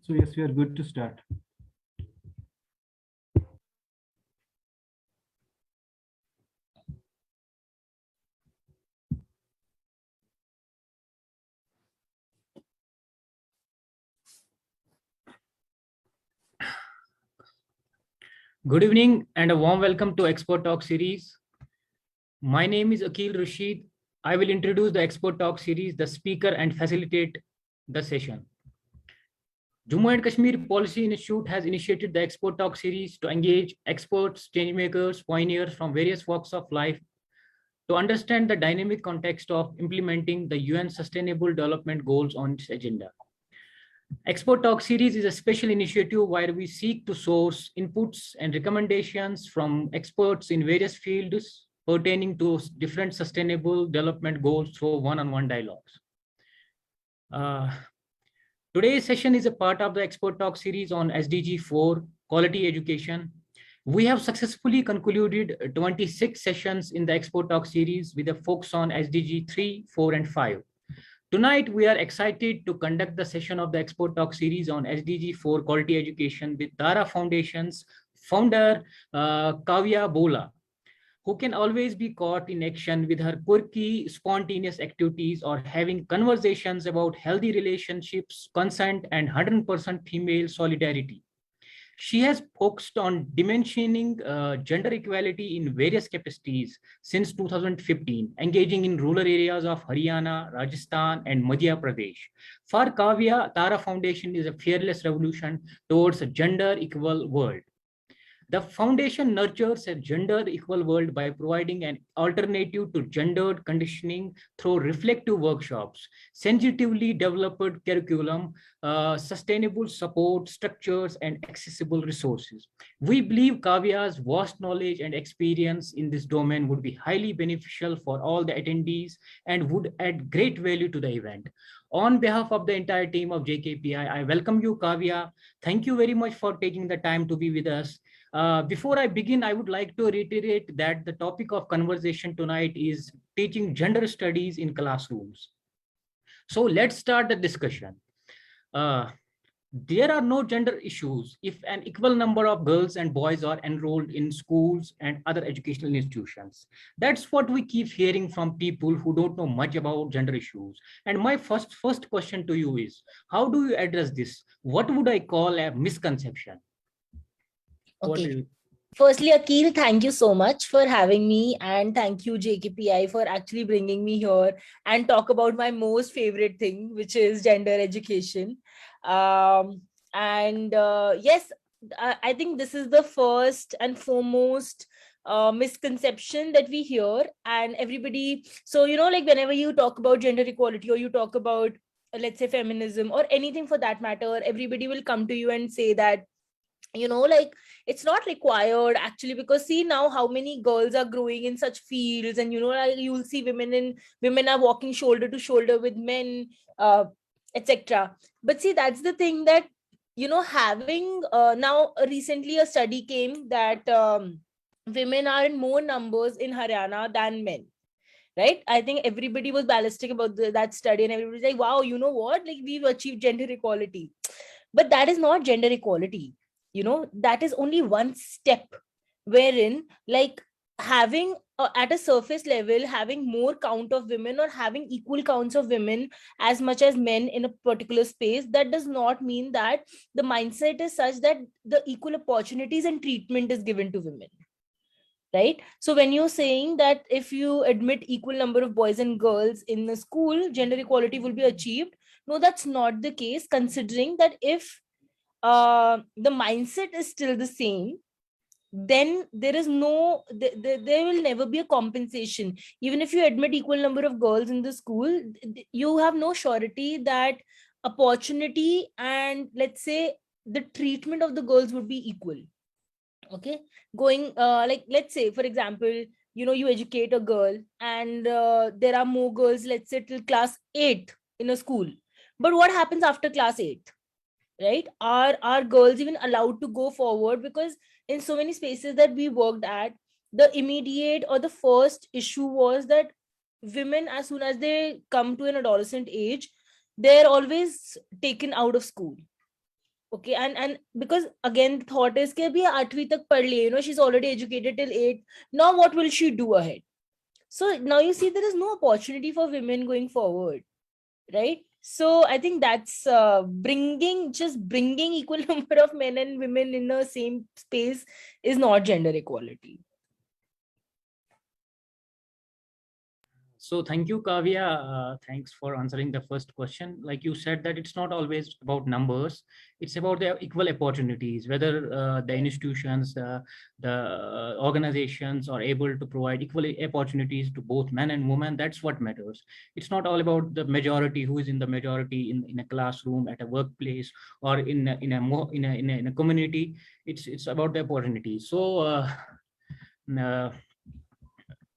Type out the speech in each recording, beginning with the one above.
So yes, we are good to start. Good evening and a warm welcome to Expert Talk series. My name is Akil Rashid. I will introduce the Expert Talk series, the speaker and facilitate the session. Jammu and Kashmir Policy Institute has initiated the Expert Talk series to engage experts, changemakers, pioneers from various walks of life to understand the dynamic context of implementing the UN Sustainable Development Goals on its agenda. Expert Talk series is a special initiative where we seek to source inputs and recommendations from experts in various fields pertaining to different sustainable development goals through one-on-one dialogues. Today's session is a part of the Expert Talk series on SDG 4, quality education. We have successfully concluded 26 sessions in the Expert Talk series with a focus on SDG 3, 4, and 5. Tonight, we are excited to conduct the session of the Expert Talk series on SDG 4 quality education with Tara Foundation's founder, Kavya Bola, who can always be caught in action with her quirky, spontaneous activities or having conversations about healthy relationships, consent, and 100% female solidarity. She has focused on dimensioning gender equality in various capacities since 2015, engaging in rural areas of Haryana, Rajasthan, and Madhya Pradesh. For Kavya, Tara Foundation is a fearless revolution towards a gender equal world. The foundation nurtures a gender equal world by providing an alternative to gendered conditioning through reflective workshops, sensitively developed curriculum, sustainable support structures, and accessible resources. We believe Kavya's vast knowledge and experience in this domain would be highly beneficial for all the attendees and would add great value to the event. On behalf of the entire team of JKPI, I welcome you, Kavya. Thank you very much for taking the time to be with us. Before I begin, I would like to reiterate that the topic of conversation tonight is teaching gender studies in classrooms. So let's start the discussion. There are no gender issues if an equal number of girls and boys are enrolled in schools and other educational institutions. That's what we keep hearing from people who don't know much about gender issues. And my first question to you is, how do you address this? What would I call a misconception? Okay. Firstly, Akil, thank you so much for having me, and thank you JKPI for actually bringing me here and talk about my most favorite thing, which is gender education. Yes, I think this is the first and foremost misconception that we hear, and everybody. So, like whenever you talk about gender equality or you talk about, let's say, feminism or anything for that matter, everybody will come to you and say that, like it's not required actually, because see now how many girls are growing in such fields, and like you'll see women are walking shoulder to shoulder with men, etc. But see, that's the thing that having now recently a study came that women are in more numbers in Haryana than men, right? I think everybody was ballistic about that study, and everybody's like, wow, you know what, like we've achieved gender equality. But that is not gender equality. That is only one step, wherein like having at a surface level, having more count of women or having equal counts of women as much as men in a particular space, that does not mean that the mindset is such that the equal opportunities and treatment is given to women, right? So when you're saying that if you admit equal number of boys and girls in the school, gender equality will be achieved, no, that's not the case, considering that if the mindset is still the same, then there is no there will never be a compensation. Even if you admit equal number of girls in the school, you have no surety that opportunity and, let's say, the treatment of the girls would be equal. Okay, going like, let's say for example, you educate a girl, and there are more girls, let's say till class 8 in a school, but what happens after class 8? Right? Are girls even allowed to go forward? Because in so many spaces that we worked at, the immediate or the first issue was that women, as soon as they come to an adolescent age, they're always taken out of school. Okay, and because again the thought is कि अभी 8वीं तक पढ़ लिए, she's already educated till 8. Now what will she do ahead? So now you see there is no opportunity for women going forward, right? So I think that's bringing equal number of men and women in the same space is not gender equality. So thank you, Kavya. Thanks for answering the first question. Like you said, that it's not always about numbers. It's about the equal opportunities, whether the institutions, the organizations are able to provide equal opportunities to both men and women. That's what matters. It's not all about the majority, who is in the majority in a classroom, at a workplace, or in a community. It's about the opportunity. So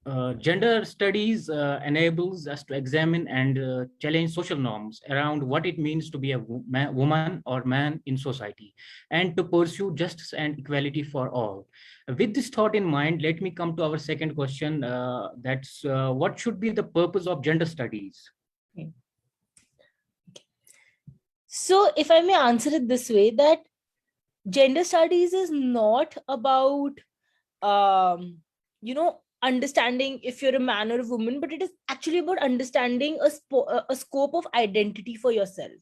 uh, gender studies enables us to examine and challenge social norms around what it means to be a woman or man in society, and to pursue justice and equality for all. With this thought in mind, let me come to our second question. That's what should be the purpose of gender studies? Okay. So if I may answer it this way, that gender studies is not about understanding if you're a man or a woman, but it is actually about understanding a scope of identity for yourself.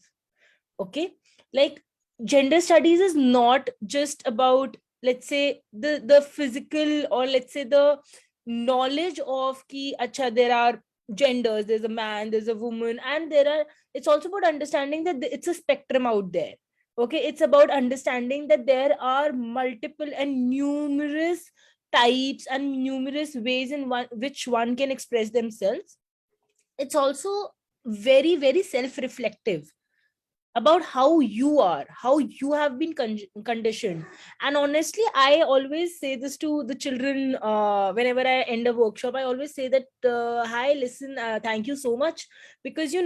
Okay, like gender studies is not just about, let's say, the physical, or let's say the knowledge of ki acha there are genders, there's a man, there's a woman, and it's also about understanding that it's a spectrum out there. Okay, it's about understanding that there are multiple and numerous types and numerous ways in which one can express themselves. It's also very, very self-reflective about how you are, how you have been conditioned. And honestly, I always say this to the children whenever I end a workshop. I always say that, hi, listen, thank you so much, because you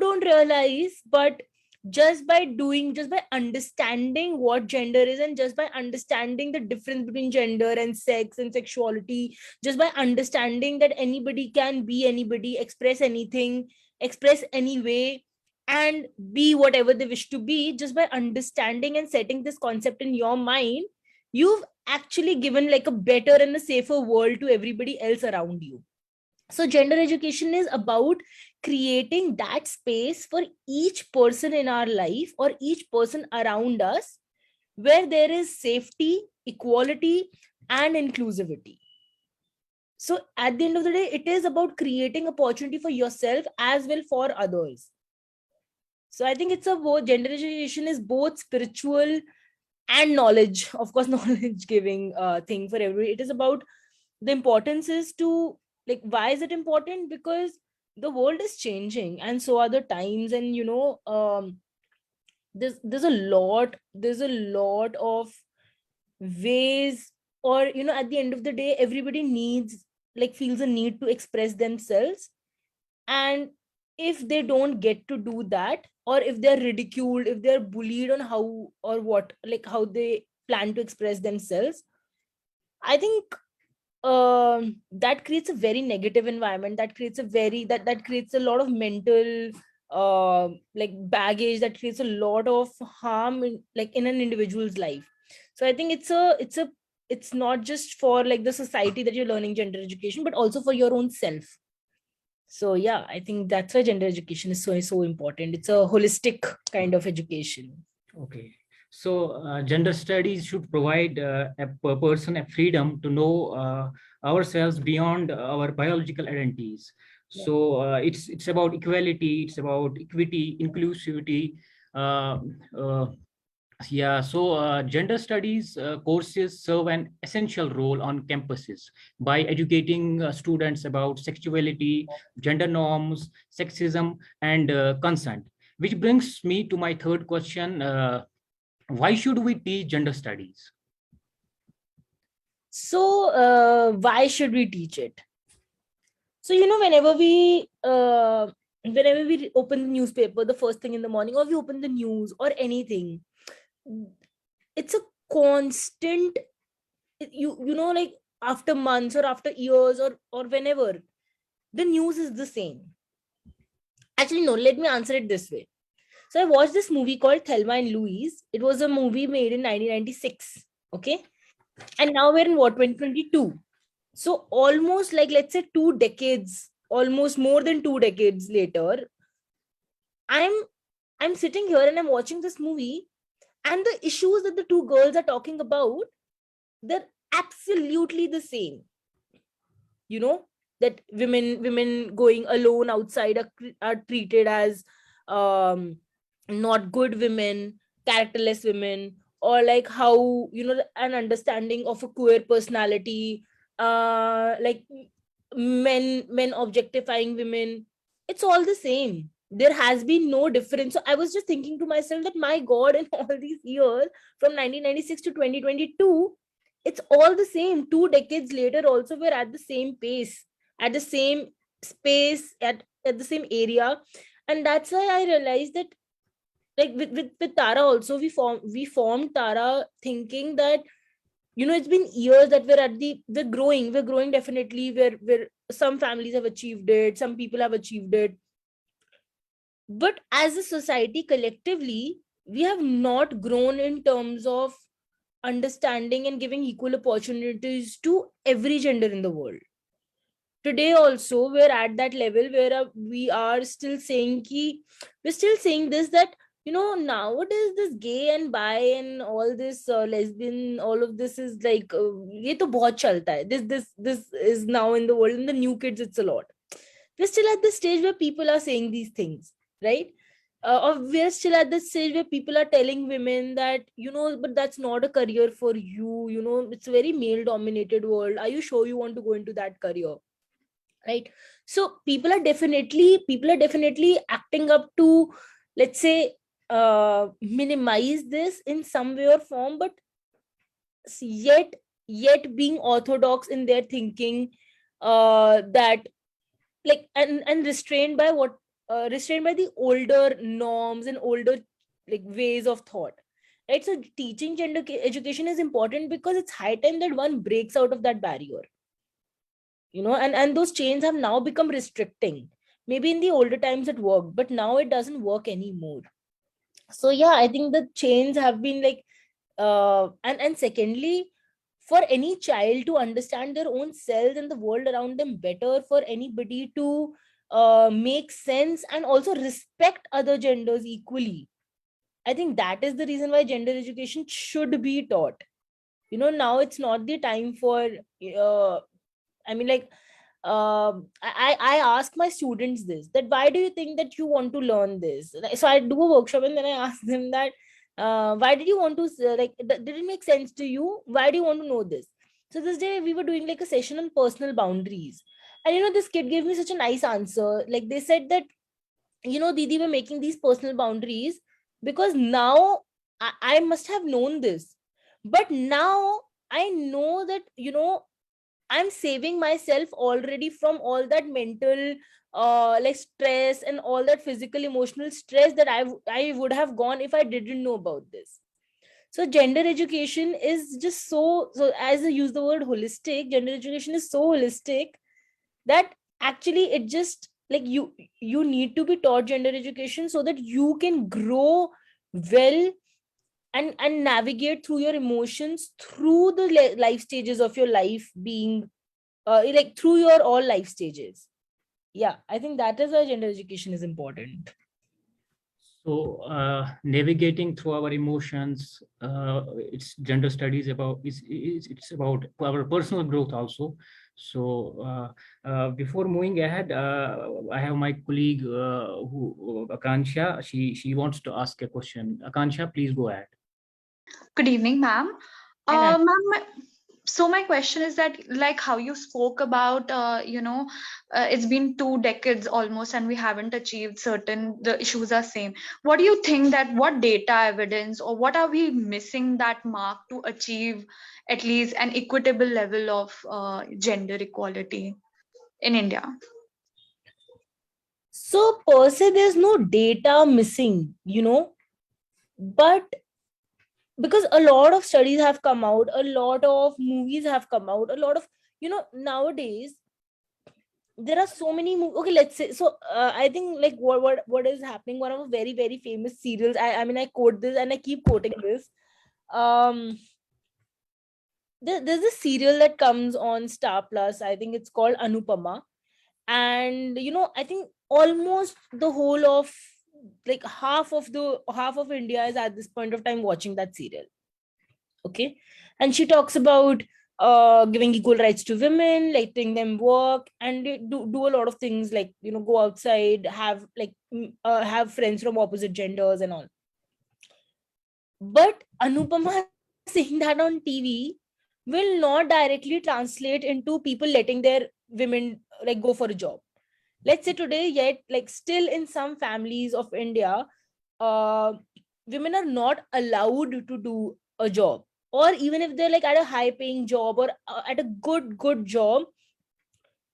don't realize, but just by understanding what gender is, and just by understanding the difference between gender and sex and sexuality, just by understanding that anybody can be anybody, express anything, express any way, and be whatever they wish to be, just by understanding and setting this concept in your mind, you've actually given like a better and a safer world to everybody else around you. So gender education is about creating that space for each person in our life, or each person around us, where there is safety, equality, and inclusivity. So at the end of the day, it is about creating opportunity for yourself as well for others. So I think it's a both, gender education is both spiritual and knowledge, of course, knowledge giving thing for everybody. It is about the importance is to, like, why is it important? Because the world is changing, and so are the times, and there's a lot of ways, or at the end of the day, everybody needs, like, feels a need to express themselves. And if they don't get to do that, or if they're ridiculed, if they're bullied on how or what, like how they plan to express themselves, I think that creates a very negative environment, that creates a very that creates a lot of mental like baggage, that creates a lot of harm in, like, in an individual's life. So I think it's not just for like the society that you're learning gender education, but also for your own self. So yeah, I think that's why gender education is so important. It's a holistic kind of education. Okay. So gender studies should provide a person a freedom to know ourselves beyond our biological identities. Yeah. So it's about equality, it's about equity, inclusivity. Uh, uh, yeah, so gender studies courses serve an essential role on campuses by educating students about sexuality, gender norms, sexism, and consent. Which brings me to my third question. Why should we teach gender studies? So why should we teach it? So whenever we open the newspaper the first thing in the morning, or we open the news or anything, it's a constant, like, after months or after years, or whenever, the news is the same. Actually, no, let me answer it this way. So I watched this movie called Thelma and Louise. It was a movie made in 1996. Okay. And now we're in what, 2022. So almost like, let's say 2 decades, almost more than 2 decades later, I'm I'm sitting here and I'm watching this movie, and the issues that the two girls are talking about, they're absolutely the same. You know, that women going alone outside are treated as um not good women, characterless women, or like how, an understanding of a queer personality, like men objectifying women. It's all the same. There has been no difference. So I was just thinking to myself that, my god, in all these years from 1996 to 2022, it's all the same. 2 decades later also, we're at the same pace, at the same space, at the same area. And that's why I realized that, like with Tara also, we formed Tara thinking that, it's been years that we're growing definitely, where some families have achieved it, some people have achieved it, but as a society collectively, we have not grown in terms of understanding and giving equal opportunities to every gender in the world. Today also, we're at that level where we are still saying we're still saying this, that, nowadays this gay and bi and all this lesbian, all of this is like, ye to bahut chalta hai. This is now in the world. In the new kids, it's a lot. We're still at the stage where people are saying these things, right? Or we're still at the stage where people are telling women that, but that's not a career for you. It's a very male dominated world. Are you sure you want to go into that career? Right. So people are definitely acting up to, let's say, minimize this in some way or form, but yet being orthodox in their thinking, that, like, and restrained by the older norms and older, like, ways of thought, right? So teaching gender education is important because it's high time that one breaks out of that barrier, and those chains have now become restricting. Maybe in the older times it worked, but now it doesn't work anymore. So yeah, I think the chains have been like, and secondly, for any child to understand their own selves and the world around them better, for anybody to make sense and also respect other genders equally, I think that is the reason why gender education should be taught. Now it's not the time for, I mean, like, I ask my students this, that why do you think that you want to learn this? So I do a workshop and then I ask them that, why did you want to, did it make sense to you? Why do you want to know this? So this day we were doing like a session on personal boundaries, and this kid gave me such a nice answer. Like, they said that, Didi, we're making these personal boundaries because now I must have known this, but now I know that, I'm saving myself already from all that mental, like, stress and all that physical emotional stress that I would have gone if I didn't know about this. So gender education is just so, as I use the word holistic, gender education is so holistic that actually it just, like, you need to be taught gender education so that you can grow well and navigate through your emotions through the life stages of your life, being like, through your all life stages. Yeah, I think that is why gender education is important. So navigating through our emotions, it's gender studies about, it's about our personal growth also. So before moving ahead, I have my colleague, Akansha. She wants to ask a question. Akansha, please go ahead. Good evening, ma'am. And Ma'am, so my question is that, like how you spoke about, it's been 2 decades almost, and we haven't achieved certain. The issues are same. What do you think that what data evidence or what are we missing that mark to achieve at least an equitable level of gender equality in India? so per se, there's no data missing, but because a lot of studies have come out, a lot of movies have come out, a lot of, nowadays there are so many okay, let's say, so I think like what is happening, one of the very very famous serials, I mean I quote this and I keep quoting this. um there's a serial that comes on Star Plus, I think it's called Anupama. And I think almost the whole of, like, half of India is at this point of time watching that serial. Okay. And she talks about giving equal rights to women, letting them work, and they do a lot of things, like go outside, have like have friends from opposite genders and all. But Anupama saying that on TV will not directly translate into people letting their women like go for a job. Let's say today, yet like still in some families of India, uh women are not allowed to do a job, or even if they're like at a high paying job, or at a good job,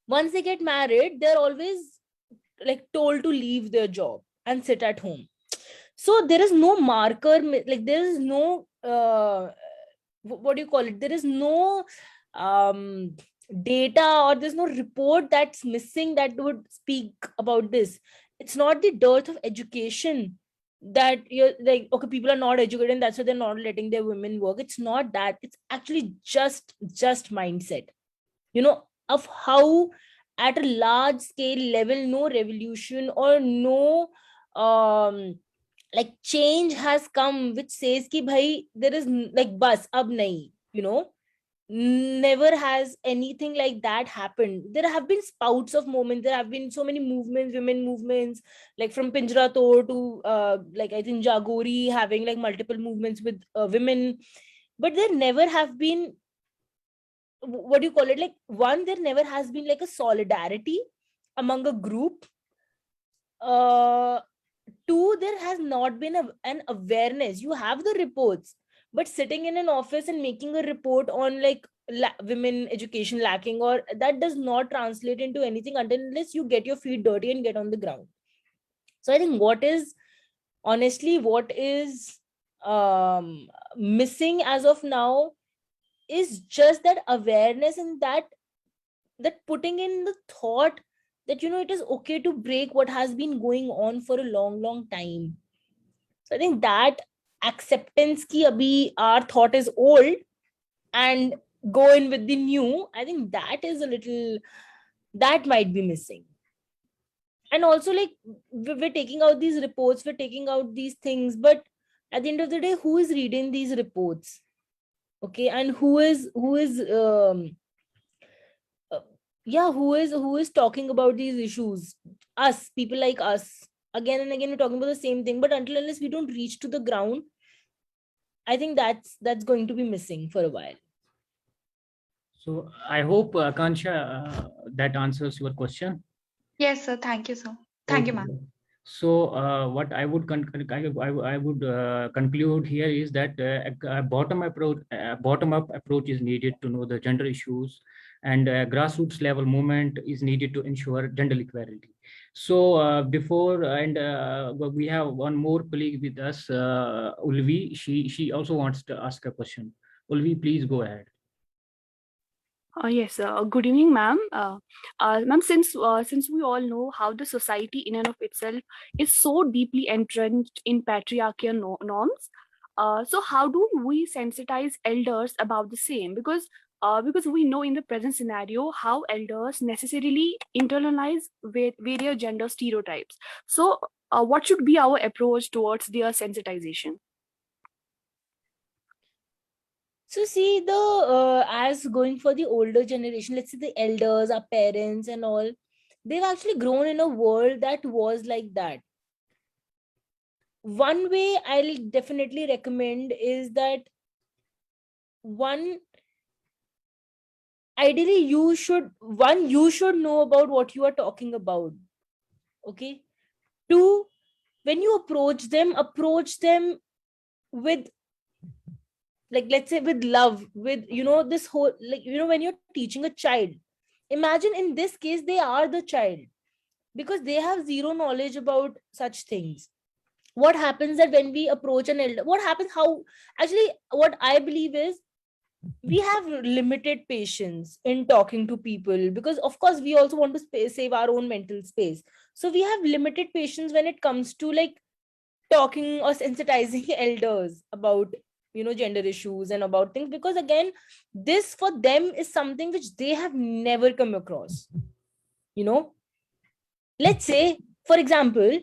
once they get married, they're always like told to leave their job and sit at home. So there is no marker, like there is no what do you call it, there is no um data, or there's no report that's missing that would speak about this. It's not the dearth of education that you're like, okay, people are not educated and that's why they're not letting their women work. It's not that. It's actually just mindset, of how at a large scale level no revolution or no um like change has come which says ki bhai there is like bus ab nahi, never has anything like that happened. There have been spouts of moments, there have been so many movements, women movements, like from Pinjra Tor to like I think Jagori having like multiple movements with women. But there never have been, what do you call it, like, one, there never has been like a solidarity among a group. uh Two, there has not been an awareness. You have the reports, but sitting in an office and making a report on like women education lacking, or that does not translate into anything until unless you get your feet dirty and get on the ground. So I think what is missing as of now is just that awareness, and that putting in the thought that it is okay to break what has been going on for a long time. So I think that acceptance ki abhi our thought is old and go in with the new, I think that is a little, that might be missing. And also, like, we're taking out these reports, we're taking out these things, but at the end of the day, who is reading these reports? Okay. And who is uh, yeah, who is talking about these issues? Us, people like us. Again and again we're talking about the same thing, but until unless we don't reach to the ground, I think that's going to be missing for a while. So I hope, Akansha, that answers your question. Yes, sir. Thank you, sir. Thank you, ma'am. Okay. So what I would conclude here is that a bottom up approach is needed to know the gender issues, and grassroots level movement is needed to ensure gender equality. So before and we have one more colleague with us, Ulvi. She also wants to ask a question. Ulvi, please go ahead. Yes, good evening, ma'am. Ma'am, since we all know how the society in and of itself is so deeply entrenched in patriarchal norms, so how do we sensitize elders about the same? Because we know in the present scenario how elders necessarily internalize various gender stereotypes. So, what should be our approach towards their sensitization? So see, the as going for the older generation, let's say the elders, our parents and all, they've actually grown in a world that was like that. One way I'll definitely recommend is that, one, ideally you should know about what you are talking about. Okay. Two, when you approach them with, like, let's say with love, with this whole, like, when you're teaching a child, imagine in this case they are the child, because they have zero knowledge about such things. What happens that when we approach an elder, what happens, how, actually what I believe is, we have limited patience in talking to people, because of course we also want to save our own mental space. So we have limited patience when it comes to like talking or sensitizing elders about, you know, gender issues and about things, because again, this for them is something which they have never come across. You know, let's say, for example,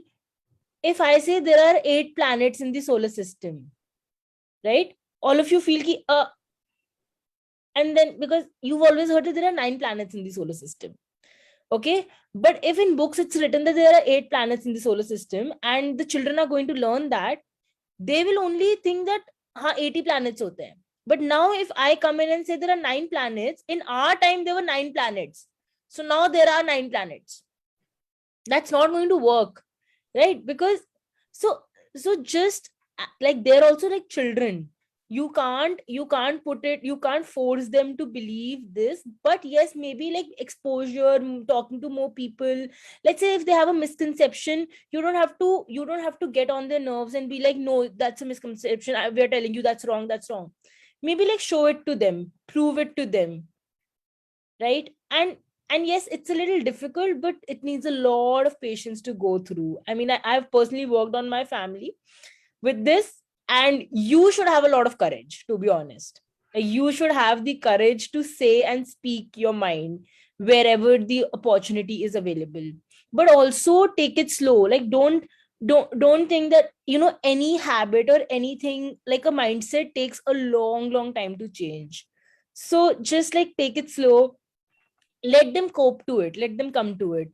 if I say there are 8 planets in the solar system, right? All of you feel ki, and then because you've always heard that there are 9 planets in the solar system. Okay. But if in books it's written that there are 8 planets in the solar system, and the children are going to learn that, they will only think that 80 planets hote hain. But now if I come in and say there are 9 planets, in our time there were 9 planets. So now there are 9 planets. That's not going to work, right? Because so just like they're also like children. You can't put it, you can't force them to believe this. But yes, maybe like exposure, talking to more people. Let's say if they have a misconception, you don't have to get on their nerves and be like, no, that's a misconception, we're telling you that's wrong, that's wrong. Maybe like show it to them, prove it to them, right? And yes, it's a little difficult, but it needs a lot of patience to go through. I mean, I've personally worked on my family with this, and you should have a lot of courage, to be honest. Like, you should have the courage to say and speak your mind wherever the opportunity is available. But also take it slow. Like, don't think that, you know, any habit or anything like a mindset takes a long time to change. So just like take it slow, let them cope to it, let them come to it.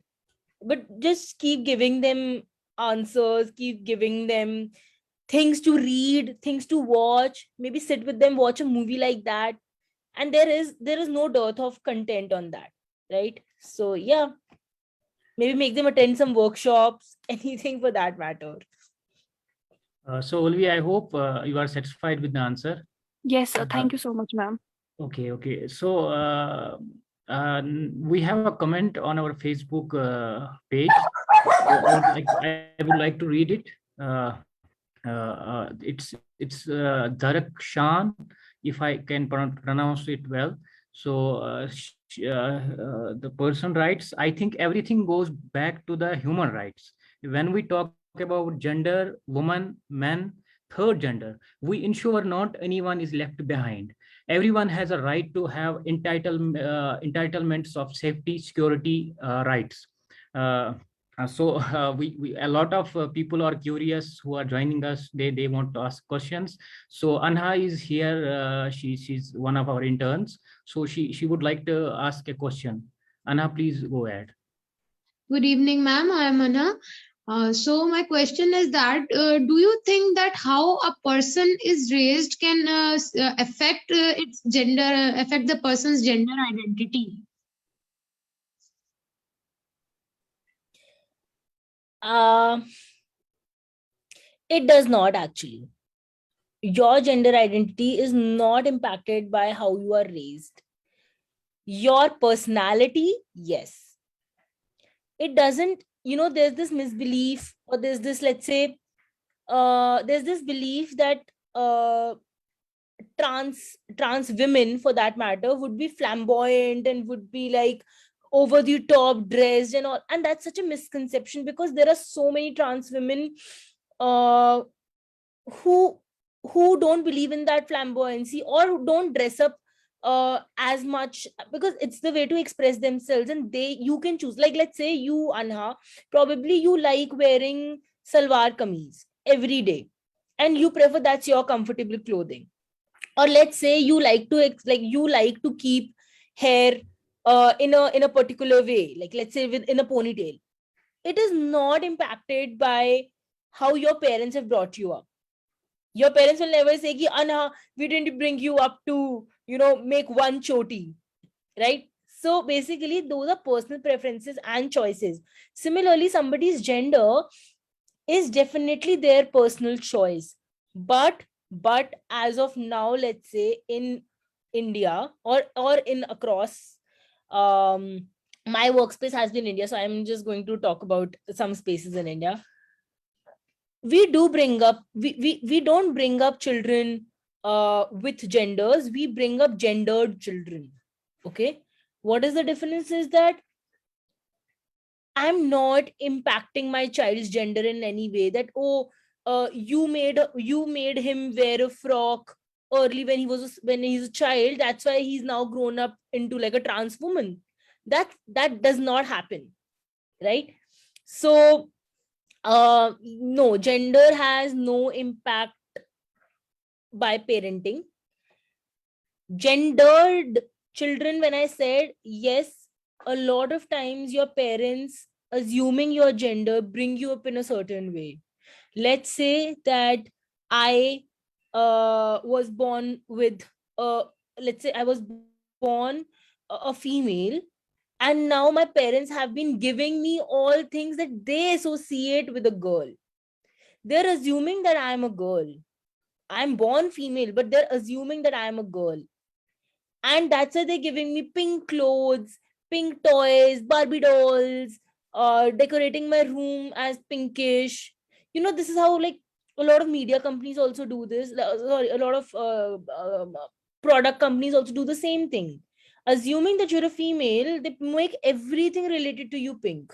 But just keep giving them answers, keep giving them things to read, things to watch, maybe sit with them, watch a movie like that. And there is no dearth of content on that, right? So yeah, maybe make them attend some workshops, anything for that matter. So Olivia, I hope you are satisfied with the answer. Yes, sir. Thank you so much, ma'am. Okay. So we have a comment on our Facebook page. I would like to read it. It's Dharak Shan, if I can pronounce it well. So the person writes, I think everything goes back to the human rights. When we talk about gender, woman, men, third gender, we ensure not anyone is left behind. Everyone has a right to have entitlements of safety, security, rights. We a lot of people are curious who are joining us. They want to ask questions. So Anha is here. She's one of our interns. So she would like to ask a question. Anha, please go ahead. Good evening, ma'am. I am Anna. So my question is that do you think that how a person is raised can affect its gender, affect the person's gender identity? It does not actually. Your gender identity is not impacted by how you are raised. Your personality, yes. It doesn't, you know, there's this misbelief, or there's this, let's say, there's this belief that trans women, for that matter, would be flamboyant and would be like over the top dressed and all. And that's such a misconception, because there are so many trans women uh who don't believe in that flamboyancy, or who don't dress up as much, because it's the way to express themselves. And you can choose, like let's say you, Anha, probably you like wearing salwar kameez every day, and you prefer, that's your comfortable clothing. Or let's say you like to you like to keep hair in a particular way, like let's say in a ponytail. It is not impacted by how your parents have brought you up. Your parents will never say ki, Anha, we didn't bring you up to, you know, make one choti, right? So basically those are personal preferences and choices. Similarly, somebody's gender is definitely their personal choice. But as of now, let's say in India, or in across, my workspace has been India, so I'm just going to talk about some spaces in India. We don't bring up children with genders, we bring up gendered children. Okay, what is the difference is that I'm not impacting my child's gender in any way, that you made him wear a frock early when he's a child, that's why he's now grown up into like a trans woman. That does not happen, right? So no, gender has no impact by parenting. Gendered children, when I said, yes, a lot of times your parents assuming your gender bring you up in a certain way. Let's say that I was born with let's say I was born a female, and now my parents have been giving me all things that they associate with a girl. They're assuming that I'm a girl. I'm born female, but they're assuming that I'm a girl. And that's why they're giving me pink clothes, pink toys, Barbie dolls, decorating my room as pinkish. This is how, like, a lot of media companies also do this. Sorry, a lot of product companies also do the same thing. Assuming that you're a female, they make everything related to you pink.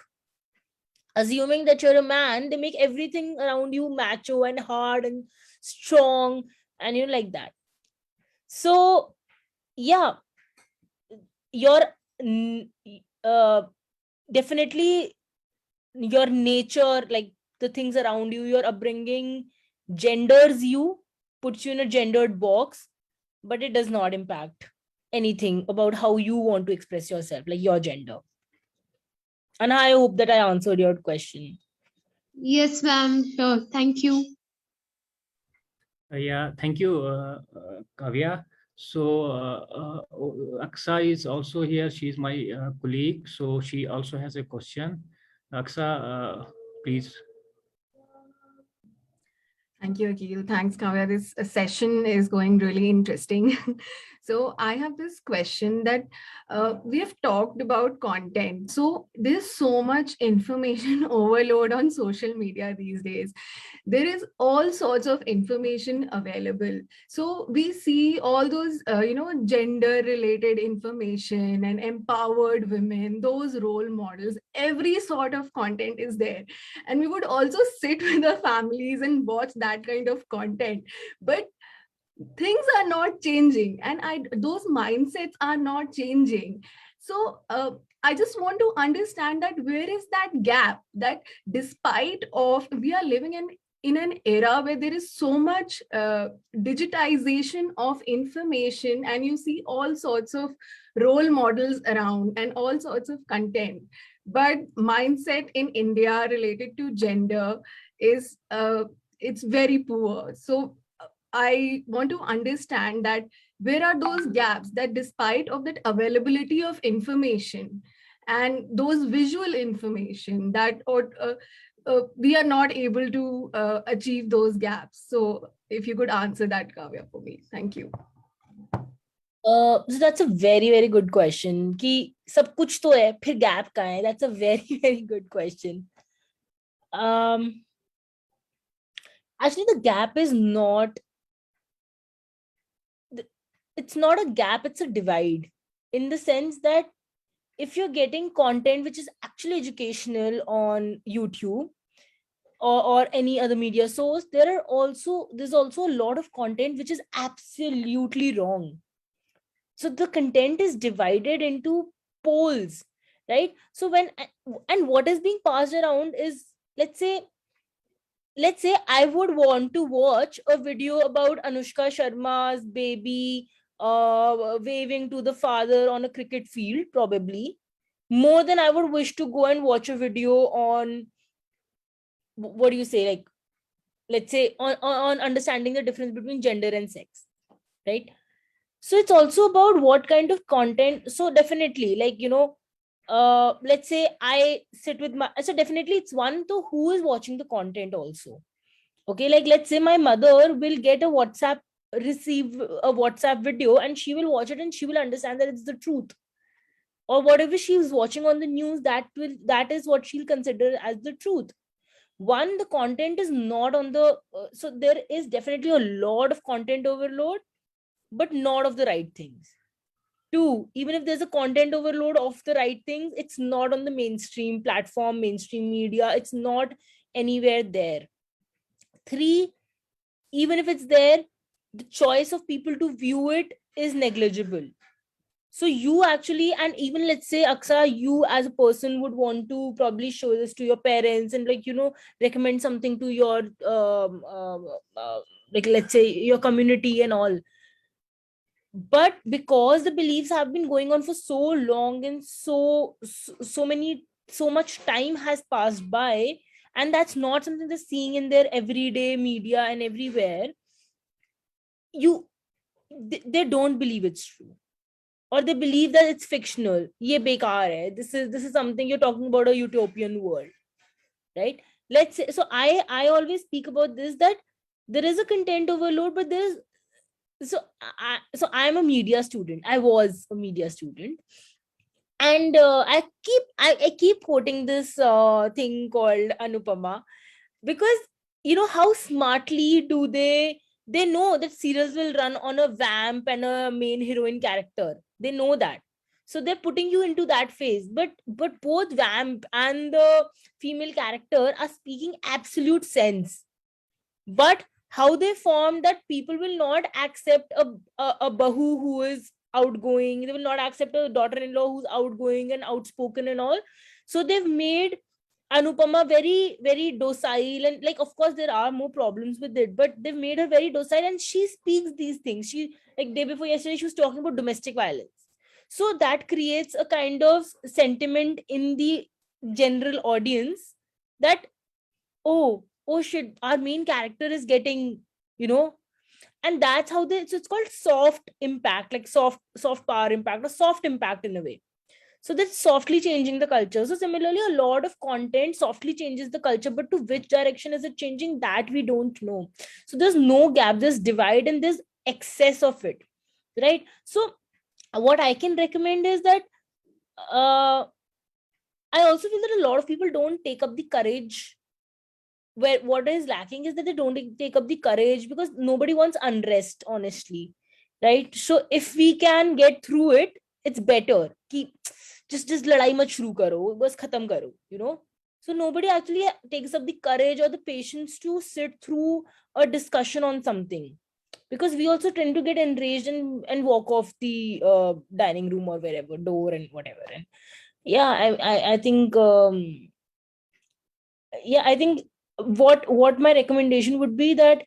Assuming that you're a man, they make everything around you macho and hard and strong, and like that. So yeah, your definitely your nature, like the things around you, your upbringing genders you, puts you in a gendered box, but it does not impact anything about how you want to express yourself, like your gender. And I hope that I answered your question. Yes, ma'am. Sure. Thank you. Yeah, thank you, Kavya. So Aksa is also here. She's my colleague, so she also has a question. Aksa, please. Thank you, Akil. Thanks, Kavya. This session is going really interesting. So I have this question that we have talked about content. So there's so much information overload on social media these days. There is all sorts of information available. So we see all those, gender related information and empowered women, those role models, every sort of content is there. And we would also sit with our families and watch that kind of content. But things are not changing, and those mindsets are not changing. So I just want to understand that where is that gap, that despite of we are living in an era where there is so much digitization of information, and you see all sorts of role models around and all sorts of content, but mindset in India related to gender is it's very poor. So I want to understand that where are those gaps, that despite of that availability of information and those visual information, that we are not able to achieve those gaps. So if you could answer that, Kavya, for me. Thank you. So that's a very, very good question. Ki sab kuch to hai, phir gap kahan hai? That's a very, very good question. Actually, the gap is not, it's not a gap, it's a divide, in the sense that if you're getting content which is actually educational on YouTube or any other media source, there's also a lot of content which is absolutely wrong. So the content is divided into poles, right? So and what is being passed around is, let's say I would want to watch a video about Anushka Sharma's baby waving to the father on a cricket field, probably more than I would wish to go and watch a video on, what do you say, like, let's say on understanding the difference between gender and sex, right? So it's also about what kind of content. So definitely, like, let's say I sit with my, so definitely it's one to who is watching the content also. Okay, like let's say my mother will get receive a WhatsApp video, and she will watch it and she will understand that it's the truth, or whatever she is watching on the news, that is what she'll consider as the truth. One, the content is not on the so there is definitely a lot of content overload, but not of the right things. Two, even if there's a content overload of the right things, it's not on the mainstream platform, mainstream media, it's not anywhere there. Three, even if it's there, the choice of people to view it is negligible. So you actually, and even let's say Aksa, you as a person would want to probably show this to your parents and like, recommend something to your like let's say your community and all. But because the beliefs have been going on for so long and so much time has passed by, and that's not something they're seeing in their everyday media and everywhere, you they don't believe it's true, or they believe that it's fictional. Ye bekar hai. This is something you're talking about, a utopian world, right? Let's say, so I always speak about this, that there is a content overload, but there's so I'm a media student. I was a media student, and I keep quoting this thing called Anupama, because how smartly do they know that serials will run on a vamp and a main heroine character. They know that, so they're putting you into that phase, but both vamp and the female character are speaking absolute sense. But how they form that, people will not accept a bahu who is outgoing, they will not accept a daughter-in-law who's outgoing and outspoken and all. So they've made Anupama very, very docile, and like, of course, there are more problems with it, but they've made her very docile, and she speaks these things. She, like, day before yesterday, she was talking about domestic violence. So that creates a kind of sentiment in the general audience that, oh shit, our main character is getting, you know, and that's how they. So it's called soft impact, like soft power impact, or soft impact in a way. So that's softly changing the culture. So similarly, a lot of content softly changes the culture, but to which direction is it changing, that we don't know. So there's no gap, there's divide, and there's excess of it, right? So what I can recommend is that uh, I also feel that a lot of people don't take up the courage. Where what is lacking is that they don't take up the courage, because nobody wants unrest, honestly, right? So if we can get through it, it's better. Keep just ladai mat shuru karo, bas khatam karo, so nobody actually takes up the courage or the patience to sit through a discussion on something, because we also tend to get enraged and walk off the dining room or wherever door and whatever. And yeah, I think I think what my recommendation would be, that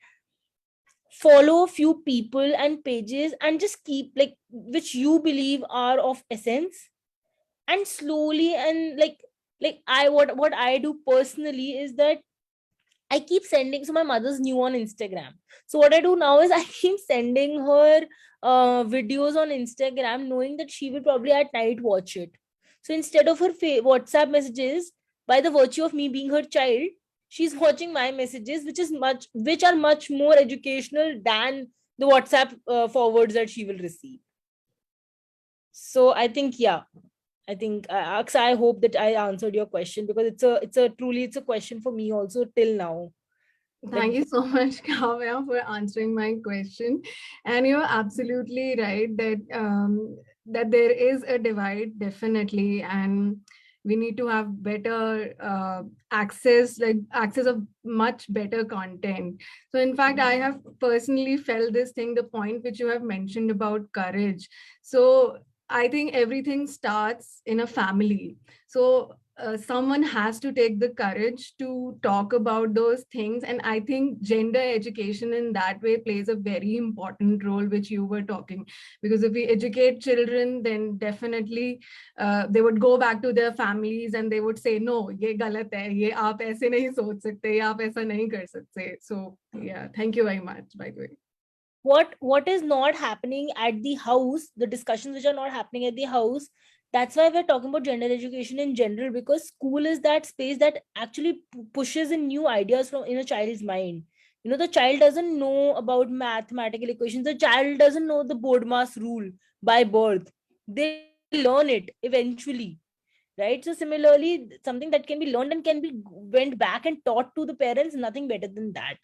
follow a few people and pages and just keep, like, which you believe are of essence, and slowly, and like I what I do personally is that I keep sending. So my mother's new on Instagram, so what I do now is I keep sending her videos on Instagram, knowing that she will probably at night watch it. So instead of her WhatsApp messages, by the virtue of me being her child, she's watching my messages, which are much more educational than the WhatsApp forwards that she will receive. So I think, yeah, I think Aksa, I hope that I answered your question, because it's a question for me also till now. Thank you so much, Kavya, for answering my question. And you're absolutely right that there is a divide, definitely, and we need to have better access of much better content. So, in fact, I have personally felt this thing, the point which you have mentioned about courage. So, I think everything starts in a family. So someone has to take the courage to talk about those things, and I think gender education in that way plays a very important role, which you were talking, because if we educate children, then definitely they would go back to their families and they would say, no, ye galat hai, ye aap aise nahi soch sakte, ye aap aisa nahi kar sakte. So yeah, thank you very much, by the way. What is not happening at the house, the discussions which are not happening at the house, that's why we're talking about gender education in general, because school is that space that actually pushes in new ideas from in a child's mind. The child doesn't know about mathematical equations, the child doesn't know the board mass rule by birth, they learn it eventually, right? So similarly, something that can be learned and can be went back and taught to the parents, nothing better than that.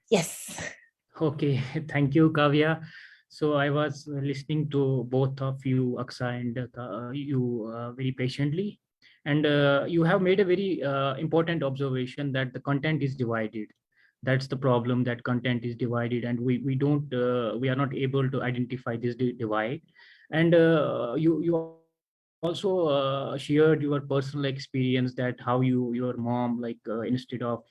Yes. Okay, thank you, Kavya. So I was listening to both of you, Aksa and you, very patiently. And you have made a very important observation that the content is divided. That's the problem, that content is divided, and we are not able to identify this divide. And you also shared your personal experience, that how your mom, like instead of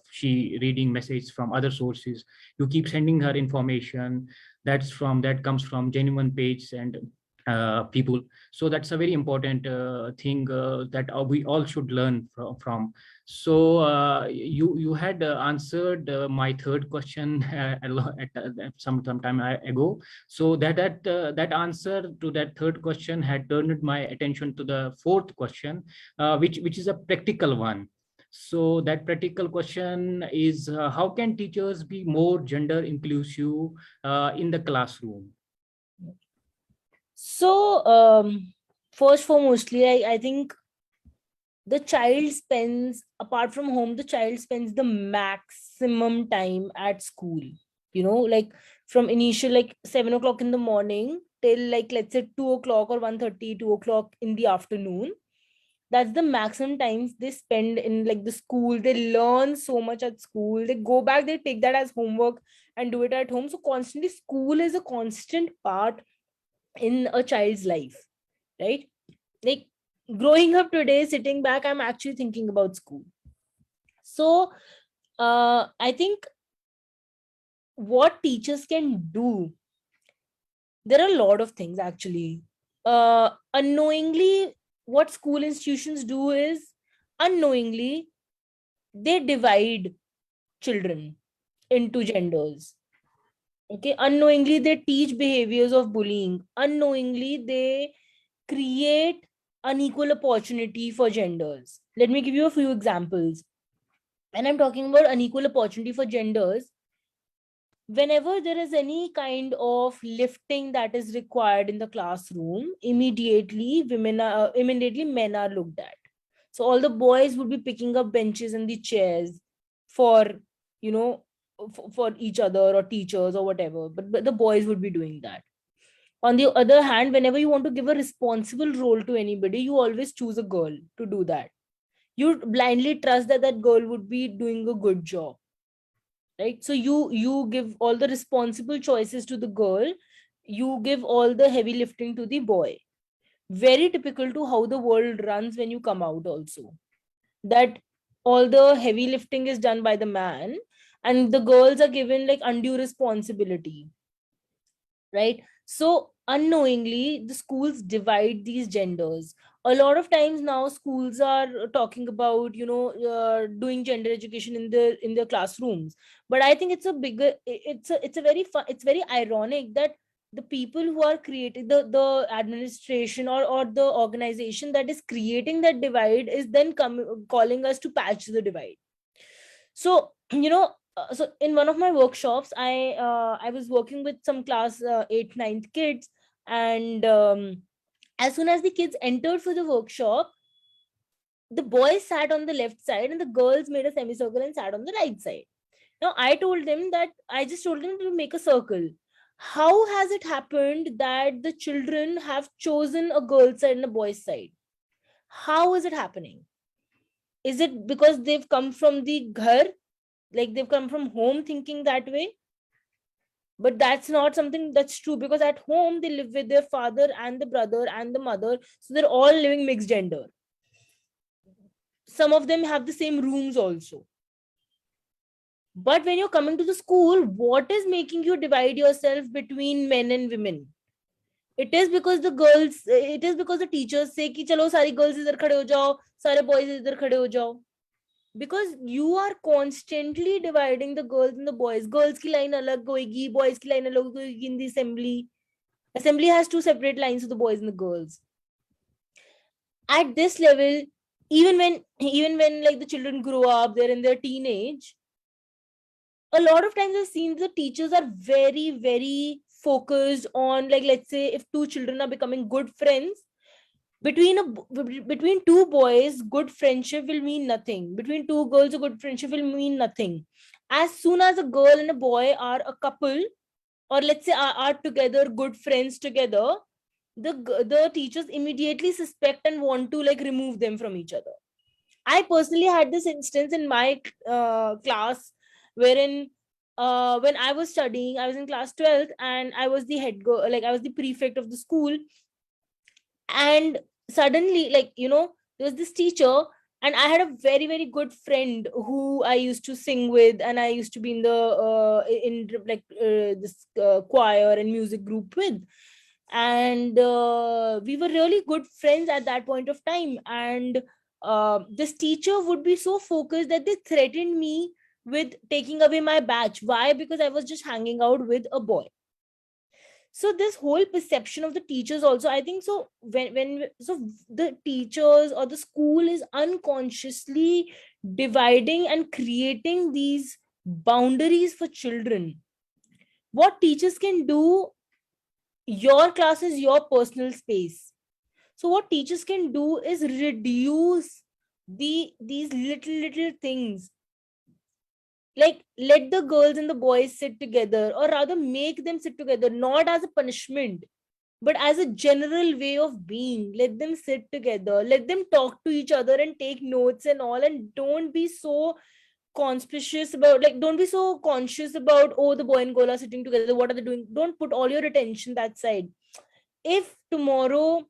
she reading message from other sources, you keep sending her information that comes from genuine page and people. So that's a very important thing that we all should learn from. So you had answered my third question at some time ago. So that answer to that third question had turned my attention to the fourth question, which is a practical one. So that practical question is, how can teachers be more gender inclusive in the classroom? So first foremostly, I think the child spends, apart from home, the child spends the maximum time at school, like from initial like 7 o'clock in the morning till like, let's say 2 o'clock or 1:30, 2 o'clock in the afternoon. That's the maximum times they spend in like the school. They learn so much at school, they go back, they take that as homework and do it at home. So constantly school is a constant part in a child's life, right? Like growing up today, sitting back, I'm actually thinking about school. So I think what teachers can do, there are a lot of things actually. Unknowingly, what school institutions do is, unknowingly, they divide children into genders. Okay, unknowingly they teach behaviors of bullying, unknowingly they create unequal opportunity for genders. Let me give you a few examples. When I'm talking about unequal opportunity for genders, whenever there is any kind of lifting that is required in the classroom, immediately men are looked at. So all the boys would be picking up benches and the chairs for, you know for each other or teachers or whatever, but the boys would be doing that. On the other hand, whenever you want to give a responsible role to anybody, you always choose a girl to do that. You blindly trust that that girl would be doing a good job, right? So you give all the responsible choices to the girl, you give all the heavy lifting to the boy. Very typical to how the world runs when you come out also, that all the heavy lifting is done by the man and the girls are given like undue responsibility, right? So unknowingly the schools divide these genders. A lot of times now schools are talking about, doing gender education in their classrooms. But I think it's a bigger, it's a very fun, it's very ironic that the people who are creating the administration or the organization that is creating that divide is then calling us to patch the divide. So so in one of my workshops, I was working with some class 8th 9th kids. And as soon as the kids entered for the workshop, the boys sat on the left side and the girls made a semicircle and sat on the right side. Now I just told them to make a circle. How has it happened that the children have chosen a girl's side and a boy's side? How is it happening? Is it because they've come from the ghar, like they've come from home thinking that way? But that's not something that's true, because at home they live with their father and the brother and the mother, so they're all living mixed gender. Some of them have the same rooms also. But when you're coming to the school, what is making you divide yourself between men and women? It is because the teachers say ki chalo sari girls idhar khade ho jao, sare boys idhar khade ho jao. Because you are constantly dividing the girls and the boys. Girls ki line alag hoegi, boys ki line alag hoegi in the assembly has two separate lines for the boys and the girls. At this level, even when like the children grow up, they're in their teenage, a lot of times I've seen the teachers are very, very focused on, like, let's say if two children are becoming good friends, Between two boys, good friendship will mean nothing. Between two girls, a good friendship will mean nothing. As soon as a girl and a boy are a couple, or let's say are together, good friends together, the teachers immediately suspect and want to like remove them from each other. I personally had this instance in my class, wherein when I was studying, I was in class 12th, and I was the head girl, like I was the prefect of the school. And suddenly, like, there was this teacher, and I had a very, very good friend who I used to sing with, and I used to be in the this choir and music group with. And we were really good friends at that point of time. And this teacher would be so focused that they threatened me with taking away my badge. Why? Because I was just hanging out with a boy. So this whole perception of the teachers also, I think, so so the teachers or the school is unconsciously dividing and creating these boundaries for children. What teachers can do, your class is your personal space. So what teachers can do is reduce these little things, like let the girls and the boys sit together, or rather make them sit together, not as a punishment but as a general way of being. Let them sit together, let them talk to each other and take notes and all, and don't be so conspicuous about, like, don't be so conscious about, oh, the boy and girl are sitting together, what are they doing. Don't put all your attention that side. If tomorrow,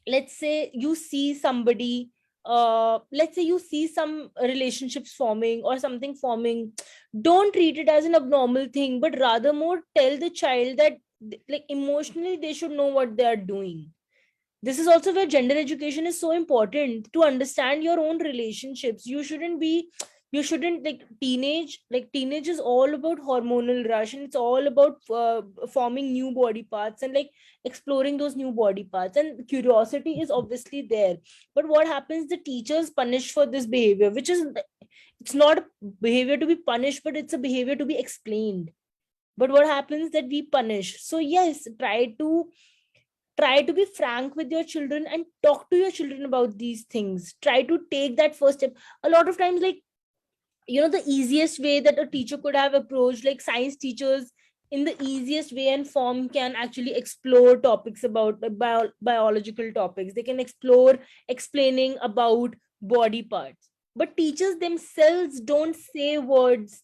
let's say you see somebody, let's say you see some relationships forming or something forming, don't treat it as an abnormal thing, but rather more tell the child that like emotionally they should know what they are doing. This is also where gender education is so important, to understand your own relationships. You shouldn't like teenage is all about hormonal rush, and it's all about forming new body parts and like exploring those new body parts, and curiosity is obviously there. But what happens, the teachers punish for this behavior, which is, it's not a behavior to be punished, but it's a behavior to be explained. But what happens that we punish. So yes, try to be frank with your children and talk to your children about these things. Try to take that first step. A lot of times, like, the easiest way that a teacher could have approached, like science teachers in the easiest way and form can actually explore topics about biological topics. They can explore explaining about body parts, but teachers themselves don't say words,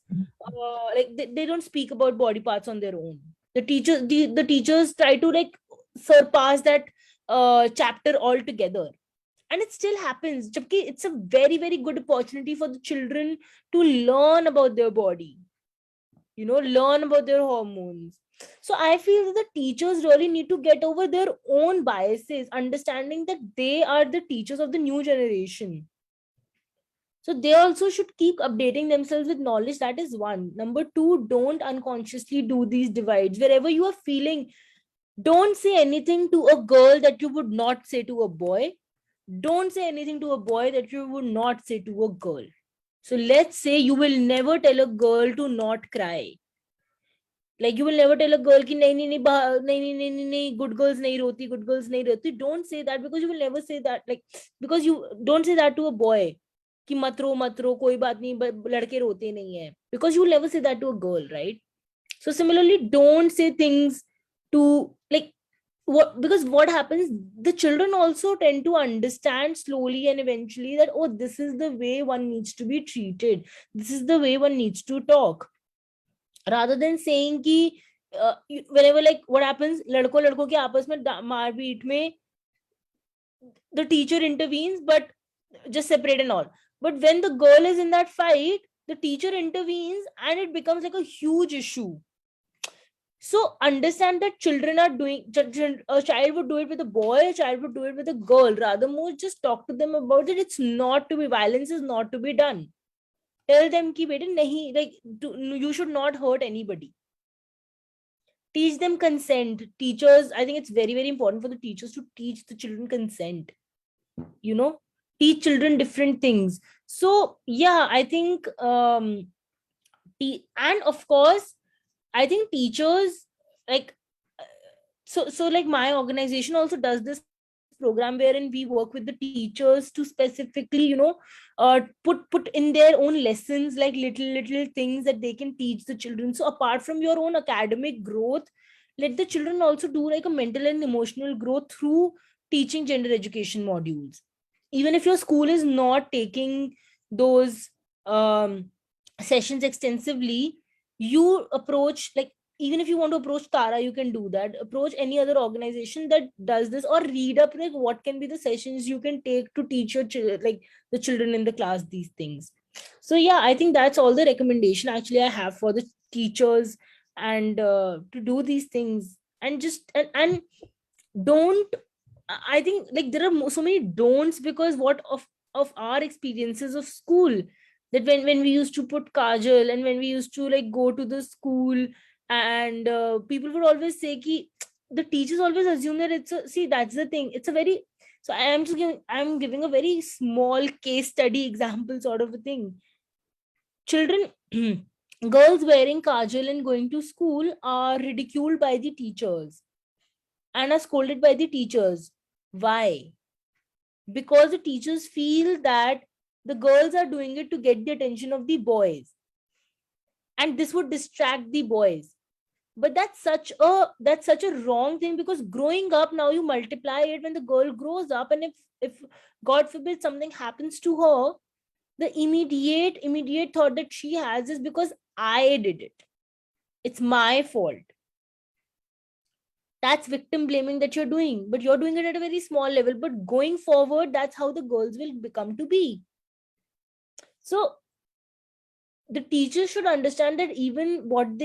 like they don't speak about body parts on their own. The teachers try to like surpass that chapter altogether, and it still happens. Jabki it's a very, very good opportunity for the children to learn about their body, learn about their hormones. So I feel that the teachers really need to get over their own biases, understanding that they are the teachers of the new generation. So they also should keep updating themselves with knowledge. That is one. Number two, don't unconsciously do these divides. Wherever you are feeling, don't say anything to a girl that you would not say to a boy. Don't say anything to a boy that you would not say to a girl. So let's say you will never tell a girl to not cry. Like you will never tell a girl ki nahi, nahi, nahi, nahi, nahi, nahi, nahi, nahi, good girls nahi roti, good girls nahi roti. Don't say that, because you will never say that. Like, because you don't say that to a boy. कि मत रो कोई बात नहीं लड़के रोते नहीं है, because you will never say that to a girl, right? So similarly, don't say things to like because what happens, the children also tend to understand slowly and eventually that, oh, this is the way one needs to be treated, this is the way one needs to talk, rather than saying कि whenever, like, what happens, लड़कों के आपस में मारपीट में the teacher intervenes, but just separate and all. But when the girl is in that fight, the teacher intervenes and it becomes like a huge issue. So understand that children are doing, a child would do it with a boy, a child would do it with a girl. Rather more, just talk to them about it. It's not to be, violence is not to be done. Tell them ki beta nahi, like you should not hurt anybody. Teach them consent. Teachers, I think it's very, very important for the teachers to teach the children consent. Teach children different things. So yeah, I think and of course, I think teachers, like, so like my organization also does this part. program wherein we work with the teachers to specifically, put in their own lessons, like little things that they can teach the children. So apart from your own academic growth, let the children also do like a mental and emotional growth through teaching gender education modules. Even if your school is not taking those sessions extensively, you approach, like, even if you want to approach Tara, you can do that. Approach any other organization that does this, or read up like what can be the sessions you can take to teach your like the children in the class these things. So yeah, I think that's all the recommendation actually I have for the teachers, and to do these things, and just and don't, I think like there are so many don'ts, because what of our experiences of school, that when we used to put kajal, and when we used to like go to the school, and people would always say ki, the teachers always assume that it's a, see, that's the thing, it's a very, so I'm giving a very small case study example sort of a thing. Children, girls wearing kajal and going to school are ridiculed by the teachers and are scolded by the teachers. Why? Because the teachers feel that the girls are doing it to get the attention of the boys, and this would distract the boys. But that's such a wrong thing, because growing up, now you multiply it when the girl grows up, and if God forbid something happens to her, the immediate thought that she has is, because I did it, it's my fault. That's victim blaming that you're doing, but you're doing it at a very small level. But going forward, that's how the girls will become to be. So the teachers should understand that even what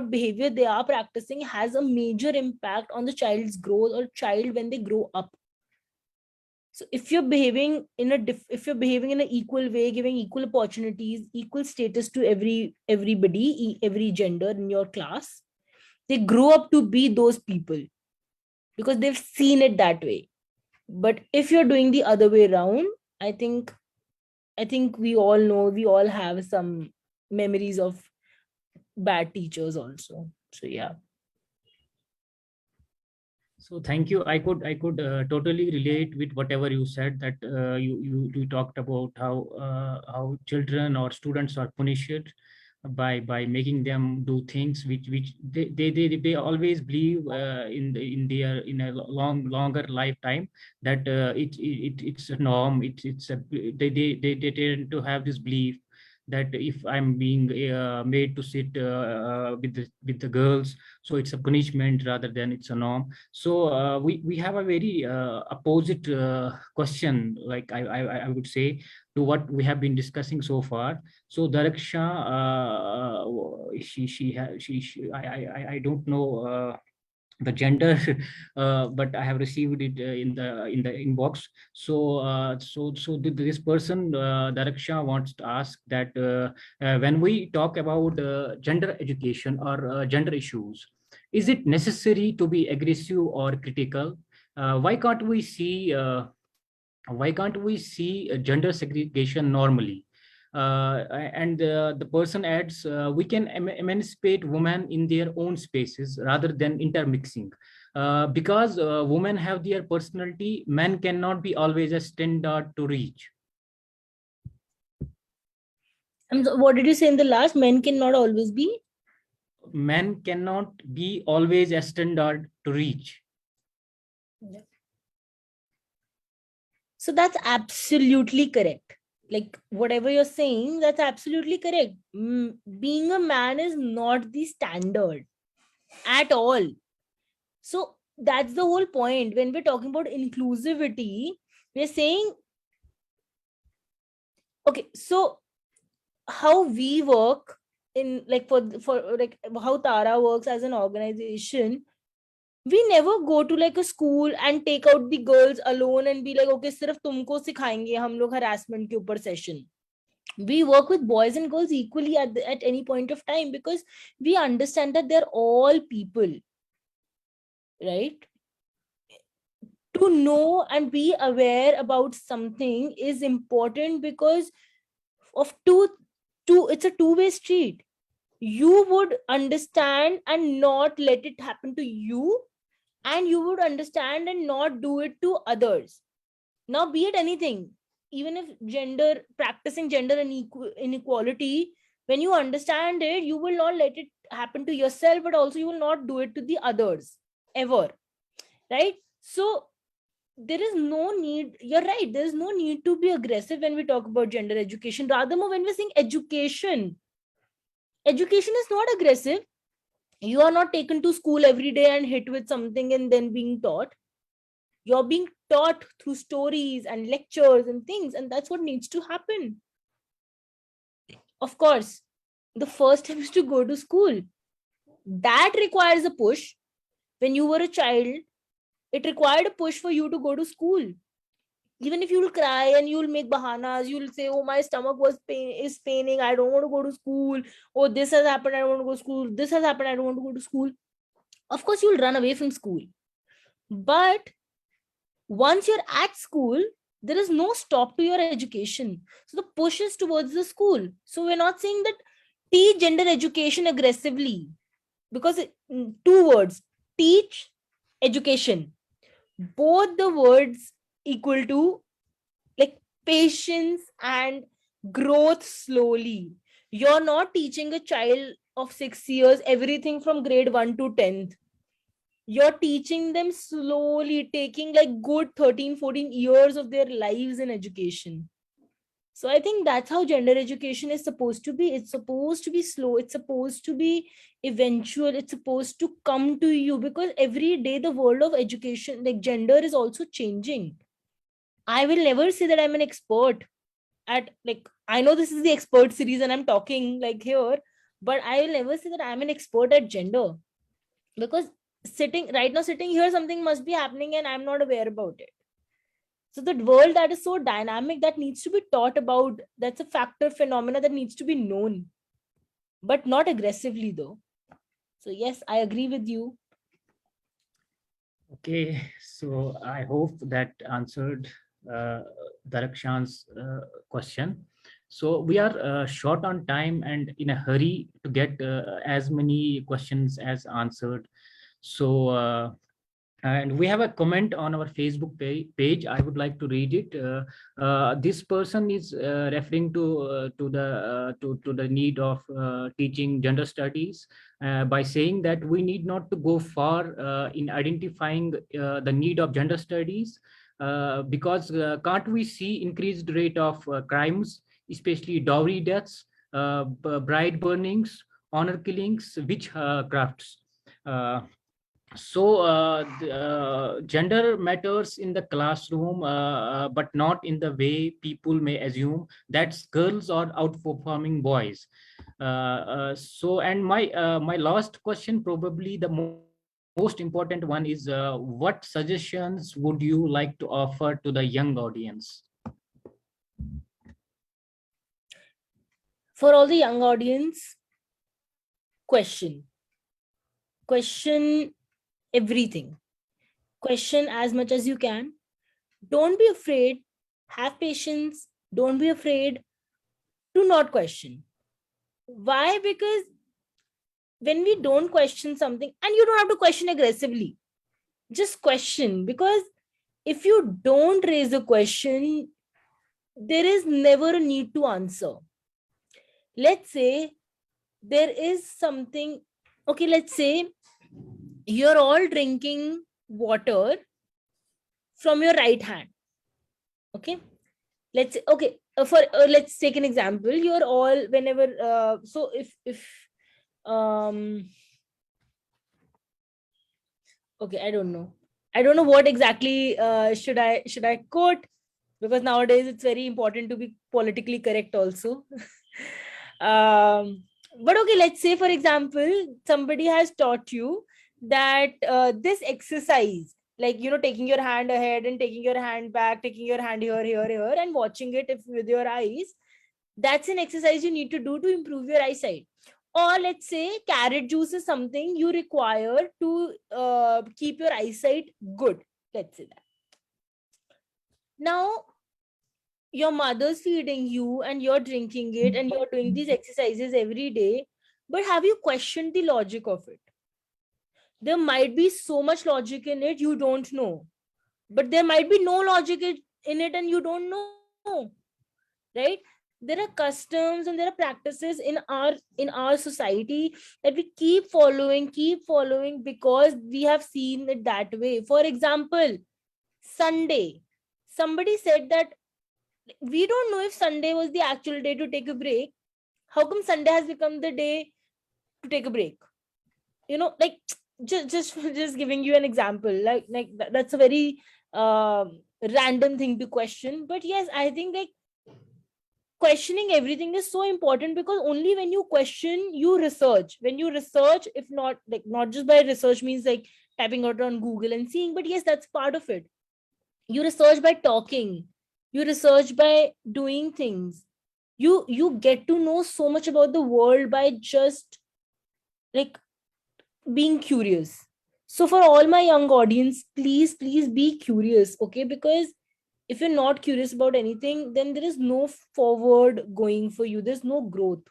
behavior they are practicing has a major impact on the child's growth, or child when they grow up. So if you're behaving in an equal way, giving equal opportunities, equal status to everybody, every gender in your class, they grow up to be those people because they've seen it that way. But if you're doing the other way around, I think we all know, we all have some memories of bad teachers also. So yeah. So thank you. I could totally relate with whatever you said, that you talked about how children or students are punished by making them do things which they always believe in a longer lifetime, that it's a norm. It's a they tend to have this belief that if I'm being made to sit with the girls, so it's a punishment rather than it's a norm. So we have a very opposite question, like I would say, to what we have been discussing so far. So Daraksha, I don't know the gender, but I have received it in the inbox. So this person, Daraksha, wants to ask that when we talk about gender education or gender issues, is it necessary to be aggressive or critical? Why can't we see gender segregation normally? And the person adds, we can emancipate women in their own spaces rather than intermixing. Because women have their personality, men cannot be always a standard to reach. And what did you say in the last? Men cannot always be? Men cannot be always a standard to reach. Yeah. So that's absolutely correct. Like whatever you're saying, that's absolutely correct. Being a man is not the standard at all. So that's the whole point. When we're talking about inclusivity, we're saying, okay, so how we work in, like, for like how Tara works as an organization, we never go to like a school and take out the girls alone and be like, okay, sirf tumko sikhayenge hum log harassment ke upar session. We work with boys and girls equally at any point of time, because we understand that they're all people, right? To know and be aware about something is important, because of it's a two-way street. You would understand and not let it happen to you, and you would understand and not do it to others. Now, be it anything, even if practicing gender inequality, when you understand it, you will not let it happen to yourself, but also you will not do it to the others ever. Right? So there is no need, you're right, there is no need to be aggressive when we talk about gender education. Rather more, when we're saying education is not aggressive. You are not taken to school every day and hit with something and then being taught. You're being taught through stories and lectures and things, and that's what needs to happen. Of course, the first step is to go to school. That requires a push. When you were a child, it required a push for you to go to school. Even if you'll cry and you'll make bahanas, you'll say, oh, my stomach is paining, I don't want to go to school. Oh, this has happened, I don't want to go to school. This has happened, I don't want to go to school. Of course, you'll run away from school. But once you're at school, there is no stop to your education. So the push is towards the school. So we're not saying that teach gender education aggressively, because two words, teach, education, both the words equal to like patience and growth slowly. You're not teaching a child of 6 years everything from grade 1 to 10th. You're teaching them slowly, taking like good 13-14 years of their lives in education. So I think that's how gender education is supposed to be. It's supposed to be slow, it's supposed to be eventual, it's supposed to come to you, because every day the world of education, like gender, is also changing. I will never say that I'm an expert at, like, I know this is the expert series and I'm talking like here, but I will never say that I'm an expert at gender, because sitting here, something must be happening and I'm not aware about it. So the world that is so dynamic, that needs to be taught about, that's a factor, phenomena that needs to be known, but not aggressively though. So yes, I agree with you. Okay, so I hope that answered Darakshan's question. So we are short on time and in a hurry to get as many questions as answered. So and we have a comment on our Facebook page. I would like to read it. This person is referring to the need of teaching gender studies by saying that we need not to go far in identifying the need of gender studies, because can't we see increased rate of crimes, especially dowry deaths, bride burnings, honor killings, witch crafts. Gender matters in the classroom, but not in the way people may assume that girls are outperforming boys. And my last question, probably the most important one, is what suggestions would you like to offer to the young audience? For all the young audience, question everything. Question as much as you can. Don't be afraid. Have patience. Don't be afraid. Do not question. Why? Because when we don't question something, and you don't have to question aggressively, just question, because if you don't raise a question, there is never a need to answer. Let's say there is something, okay, let's say you're all drinking water from your right hand. Okay, let's say, okay, let's take an example. You're all, whenever so if okay, I don't know what exactly should I quote, because nowadays it's very important to be politically correct also. But okay, let's say, for example, somebody has taught you that this exercise, like, taking your hand ahead and taking your hand back, taking your hand here, and watching it with your eyes, that's an exercise you need to do to improve your eyesight. Or let's say carrot juice is something you require to keep your eyesight good. Let's say that. Now, your mother's feeding you and you're drinking it and you're doing these exercises every day, but have you questioned the logic of it? There might be so much logic in it, you don't know. But there might be no logic in it and you don't know, right? There are customs and there are practices in our society that we keep following because we have seen it that way. For example, Sunday. Somebody said that we don't know if Sunday was the actual day to take a break. How come Sunday has become the day to take a break? Like just giving you an example. That's a very random thing to question. But yes, I think like questioning everything is so important, because only when you question, you research. When you research, if not like not just by research means like typing out on Google and seeing, but yes, that's part of it. You research by talking, you research by doing things. You get to know so much about the world by just like being curious. So for all my young audience, please be curious, okay? Because if you're not curious about anything, then there is no forward going for you, there's no growth.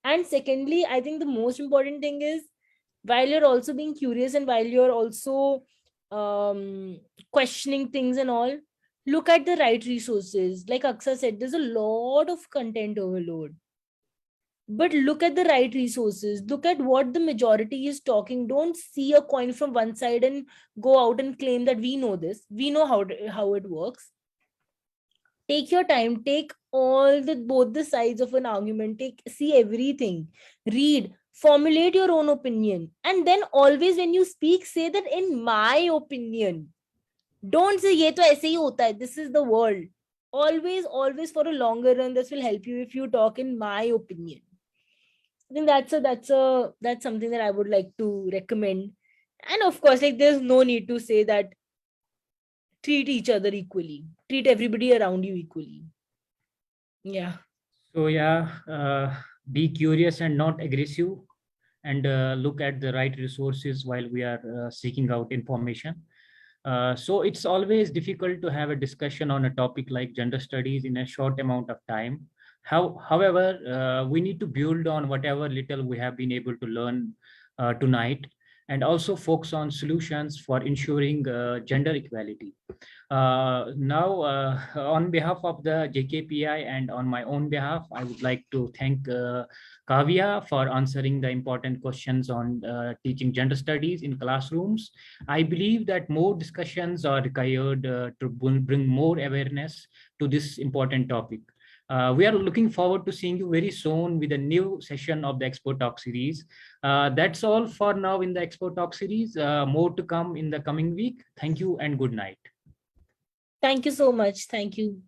And secondly, I think the most important thing is, while you're also being curious and while you're also questioning things and all, look at the right resources. Like Aksa said, there's a lot of content overload, but look at the right resources. Look at what the majority is talking. Don't see a coin from one side and go out and claim that we know this, we know how it works. Take your time, take all the both the sides of an argument, see everything, read, formulate your own opinion, and then always when you speak, say that in my opinion. Don't say ye to aise hi hota hai, this is the world. Always for a longer run, this will help you if you talk in my opinion. I think that's something that I would like to recommend. And of course, like, there's no need to say that treat each other equally, treat everybody around you equally. Yeah. So yeah, be curious and not aggressive, and look at the right resources while we are seeking out information. So it's always difficult to have a discussion on a topic like gender studies in a short amount of time. However, we need to build on whatever little we have been able to learn tonight, and also focus on solutions for ensuring gender equality. Now, on behalf of the JKPI and on my own behalf, I would like to thank Kavya for answering the important questions on teaching gender studies in classrooms. I believe that more discussions are required to bring more awareness to this important topic. We are looking forward to seeing you very soon with a new session of the Expo Talk series. That's all for now in the Expo Talk series. More to come in the coming week. Thank you and good night. Thank you so much. Thank you.